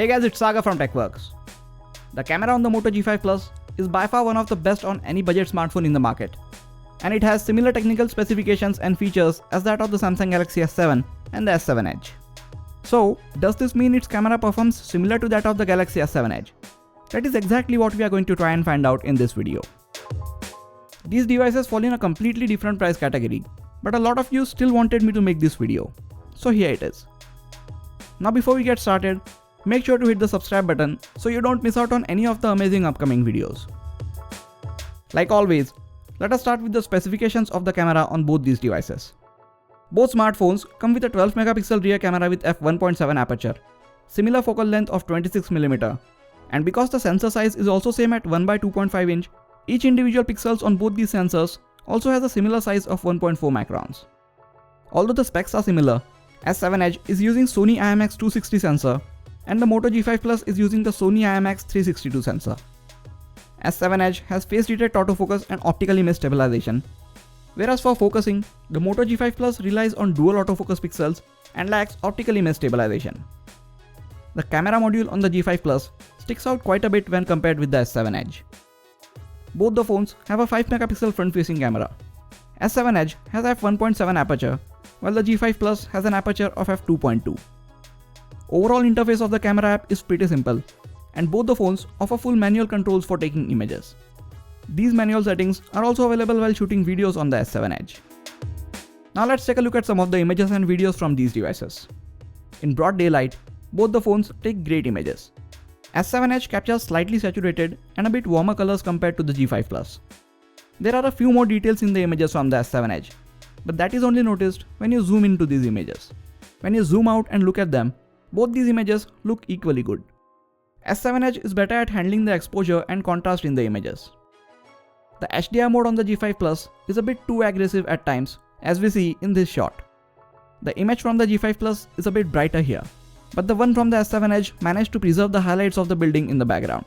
Hey guys, it's Saga from TechWorks. The camera on the Moto G5 Plus is by far one of the best on any budget smartphone in the market. And it has similar technical specifications and features as that of the Samsung Galaxy S7 and the S7 Edge. So, does this mean its camera performs similar to that of the Galaxy S7 Edge? That is exactly what we are going to try and find out in this video. These devices fall in a completely different price category, but a lot of you still wanted me to make this video. So here it is. Now before we get started, make sure to hit the subscribe button so you don't miss out on any of the amazing upcoming videos. Like always, let us start with the specifications of the camera on both these devices. Both smartphones come with a 12 megapixel rear camera with f1.7 aperture, similar focal length of 26mm, and because the sensor size is also same at 1/2.5 inch, each individual pixels on both these sensors also has a similar size of 1.4 microns. Although the specs are similar, S7 Edge is using Sony IMX260 sensor and the Moto G5 Plus is using the Sony IMX362 sensor. S7 Edge has phase detect autofocus and optical image stabilization, whereas for focusing, the Moto G5 Plus relies on dual autofocus pixels and lacks optical image stabilization. The camera module on the G5 Plus sticks out quite a bit when compared with the S7 Edge. Both the phones have a 5 megapixel front-facing camera. S7 Edge has f1.7 aperture, while the G5 Plus has an aperture of f2.2. Overall interface of the camera app is pretty simple, and both the phones offer full manual controls for taking images. These manual settings are also available while shooting videos on the S7 Edge. Now let's take a look at some of the images and videos from these devices. In broad daylight, both the phones take great images. S7 Edge captures slightly saturated and a bit warmer colors compared to the G5 Plus. There are a few more details in the images from the S7 Edge, but that is only noticed when you zoom into these images. When you zoom out and look at them, both these images look equally good. S7 Edge is better at handling the exposure and contrast in the images. The Hdr mode on the G5 Plus is a bit too aggressive at times, as we see in this shot. The image from the G5 Plus is a bit brighter here, but the one from the S7 Edge managed to preserve the highlights of the building in the background.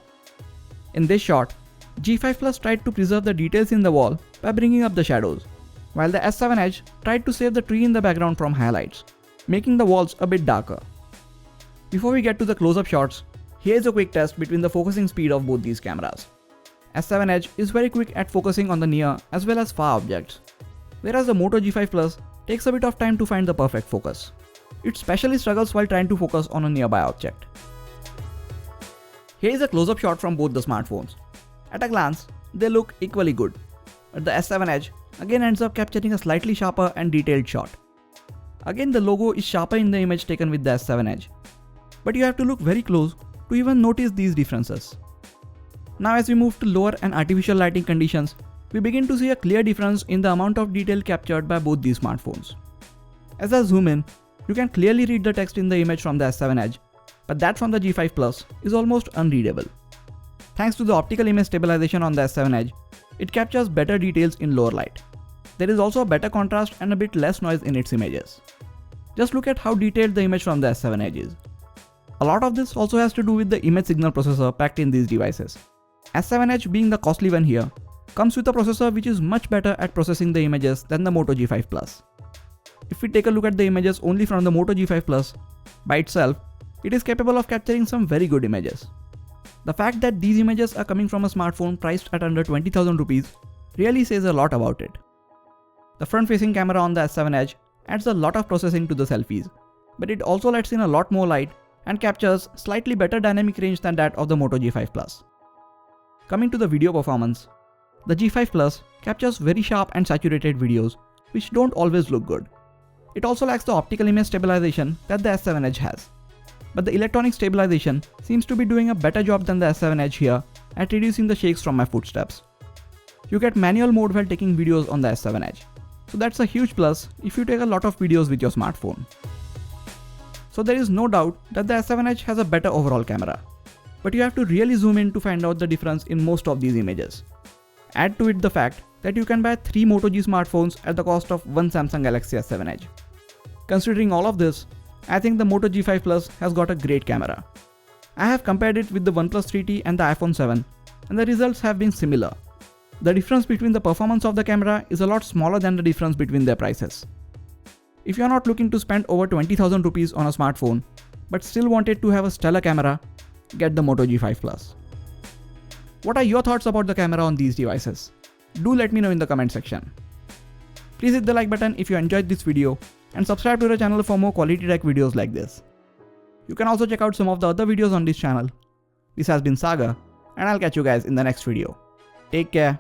In this shot, G5 Plus tried to preserve the details in the wall by bringing up the shadows, while the S7 Edge tried to save the tree in the background from highlights, making the walls a bit darker. Before we get to the close-up shots, here is a quick test between the focusing speed of both these cameras. S7 Edge is very quick at focusing on the near as well as far objects, whereas the Moto G5 Plus takes a bit of time to find the perfect focus. It especially struggles while trying to focus on a nearby object. Here is a close-up shot from both the smartphones. At a glance, they look equally good, but the S7 Edge again ends up capturing a slightly sharper and detailed shot. Again, the logo is sharper in the image taken with the S7 Edge, but you have to look very close to even notice these differences. Now as we move to lower and artificial lighting conditions, we begin to see a clear difference in the amount of detail captured by both these smartphones. As I zoom in, you can clearly read the text in the image from the S7 Edge, but that from the G5 Plus is almost unreadable. Thanks to the optical image stabilization on the S7 Edge, it captures better details in lower light. There is also a better contrast and a bit less noise in its images. Just look at how detailed the image from the S7 Edge is. A lot of this also has to do with the image signal processor packed in these devices. S7 Edge, being the costly one here, comes with a processor which is much better at processing the images than the Moto G5 Plus. If we take a look at the images only from the Moto G5 Plus, by itself, it is capable of capturing some very good images. The fact that these images are coming from a smartphone priced at under 20,000 rupees really says a lot about it. The front-facing camera on the S7 Edge adds a lot of processing to the selfies, but it also lets in a lot more light and captures slightly better dynamic range than that of the Moto G5 Plus. Coming to the video performance, the G5 Plus captures very sharp and saturated videos, which don't always look good. It also lacks the optical image stabilization that the S7 Edge has, but the electronic stabilization seems to be doing a better job than the S7 Edge here at reducing the shakes from my footsteps. You get manual mode while taking videos on the S7 Edge, so that's a huge plus if you take a lot of videos with your smartphone. So there is no doubt that the S7 Edge has a better overall camera, but you have to really zoom in to find out the difference in most of these images. Add to it the fact that you can buy 3 Moto G smartphones at the cost of one Samsung Galaxy S7 Edge. Considering all of this, I think the Moto G5 Plus has got a great camera. I have compared it with the OnePlus 3T and the iPhone 7, and the results have been similar. The difference between the performance of the camera is a lot smaller than the difference between their prices. If you are not looking to spend over 20,000 rupees on a smartphone, but still wanted to have a stellar camera, get the Moto G5 Plus. What are your thoughts about the camera on these devices? Do let me know in the comment section. Please hit the like button if you enjoyed this video and subscribe to the channel for more quality tech videos like this. You can also check out some of the other videos on this channel. This has been Sagar, and I'll catch you guys in the next video. Take care.